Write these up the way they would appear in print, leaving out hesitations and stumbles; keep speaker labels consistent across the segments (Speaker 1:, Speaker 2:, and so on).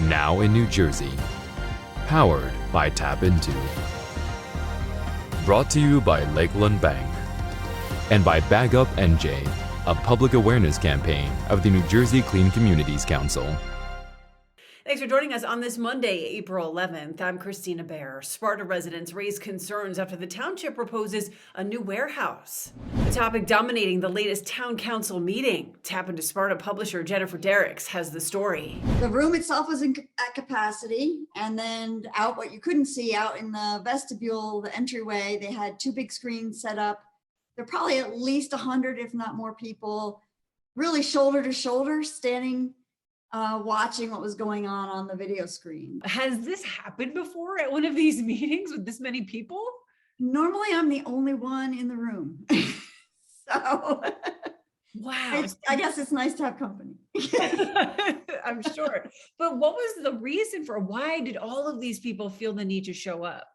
Speaker 1: now in New Jersey. Powered by TAPinto. Brought to you by Lakeland Bank. And by Bag Up NJ, a public awareness campaign of the New Jersey Clean Communities Council.
Speaker 2: Thanks for joining us on this Monday, April 11th. I'm Kristina Behr. Sparta residents raised concerns after the township proposes a new warehouse. The topic dominating the latest town council meeting. TAPinto Sparta publisher Jennifer Derricks has the story.
Speaker 3: The room itself was at capacity, and then out what you couldn't see out in the vestibule, the entryway, they had two big screens set up. There are probably at least 100, if not more people, really shoulder to shoulder, standing watching what was going on the video screen.
Speaker 2: Has this happened before at one of these meetings with this many people?
Speaker 3: Normally, I'm the only one in the room. So,
Speaker 2: wow.
Speaker 3: I guess it's nice to have company.
Speaker 2: I'm sure. But what was the reason for why did all of these people feel the need to show up?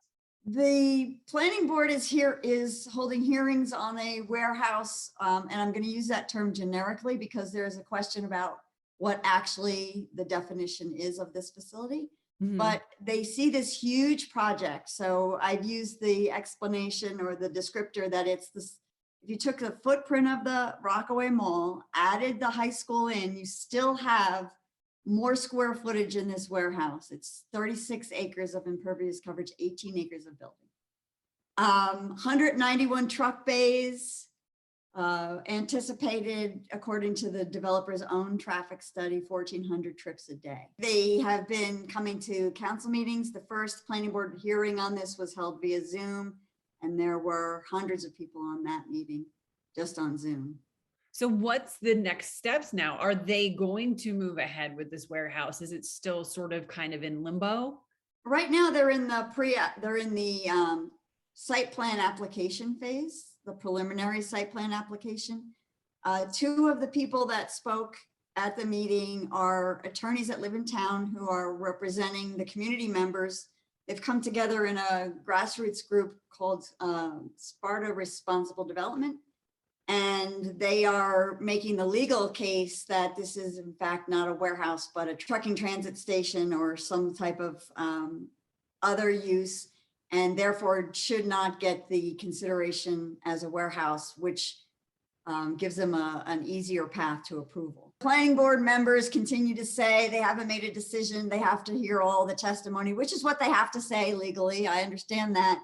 Speaker 3: The planning board is holding hearings on a warehouse, and I'm going to use that term generically because there's a question about what actually the definition is of this facility. Mm-hmm. But they see this huge project. So I've used the explanation or the descriptor that it's this, if you took the footprint of the Rockaway Mall, added the high school in, you still have more square footage in this warehouse. It's 36 acres of impervious coverage, 18 acres of building. 191 truck bays, anticipated, according to the developer's own traffic study, 1,400 trips a day. They have been coming to council meetings. The first planning board hearing on this was held via Zoom, and there were hundreds of people on that meeting just on Zoom.
Speaker 2: So what's the next steps now? Are they going to move ahead with this warehouse? Is it still sort of kind of in limbo?
Speaker 3: Right now, they're in the site plan application phase. The preliminary site plan application. Two of the people that spoke at the meeting are attorneys that live in town who are representing the community members. They've come together in a grassroots group called Sparta Responsible Development. And they are making the legal case that this is in fact not a warehouse, but a trucking transit station or some type of other use, and therefore should not get the consideration as a warehouse, which gives them an easier path to approval. Planning board members continue to say they haven't made a decision. They have to hear all the testimony, which is what they have to say legally. I understand that.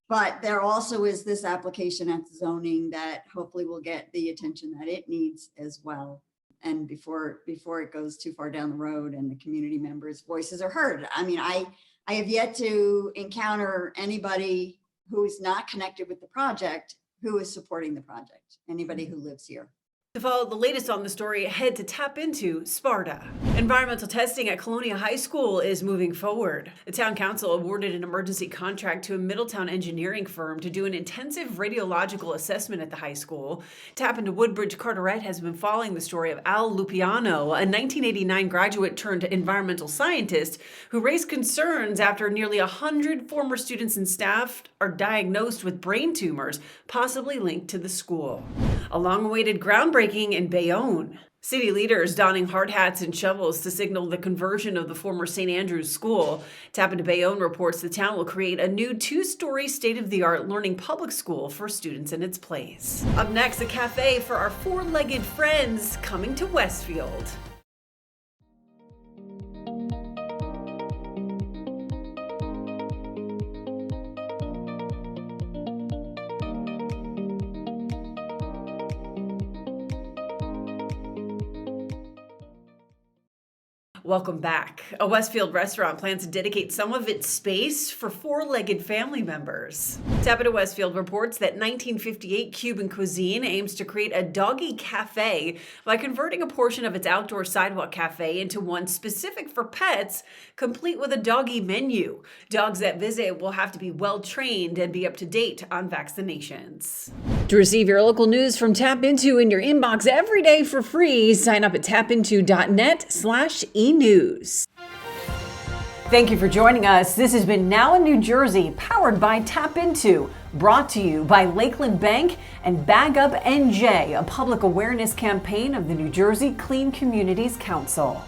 Speaker 3: But there also is this application at zoning that hopefully will get the attention that it needs as well. And before it goes too far down the road and the community members' voices are heard. I mean, I have yet to encounter anybody who is not connected with the project who is supporting the project, anybody who lives here.
Speaker 2: To follow the latest on the story, head to TAPinto Sparta. Environmental testing at Colonia High School is moving forward. The town council awarded an emergency contract to a Middletown engineering firm to do an intensive radiological assessment at the high school. TAPinto Woodbridge Carteret has been following the story of Al Lupiano, a 1989 graduate turned environmental scientist who raised concerns after nearly 100 former students and staff are diagnosed with brain tumors, possibly linked to the school. A long-awaited groundbreaking in Bayonne. City leaders donning hard hats and shovels to signal the conversion of the former St. Andrew's School. TAPinto Bayonne reports the town will create a new 2-story state-of-the-art learning public school for students in its place. Up next, a cafe for our four-legged friends coming to Westfield. Welcome back. A Westfield restaurant plans to dedicate some of its space for four-legged family members. TAPinto Westfield reports that 1958 Cuban Cuisine aims to create a doggie cafe by converting a portion of its outdoor sidewalk cafe into one specific for pets, complete with a doggie menu. Dogs that visit will have to be well-trained and be up to date on vaccinations. To receive your local news from TAPinto in your inbox every day for free, sign up at tapinto.net/e-news. Thank you for joining us. This has been Now in New Jersey, powered by TAPinto, brought to you by Lakeland Bank and Bag Up NJ, a public awareness campaign of the New Jersey Clean Communities Council.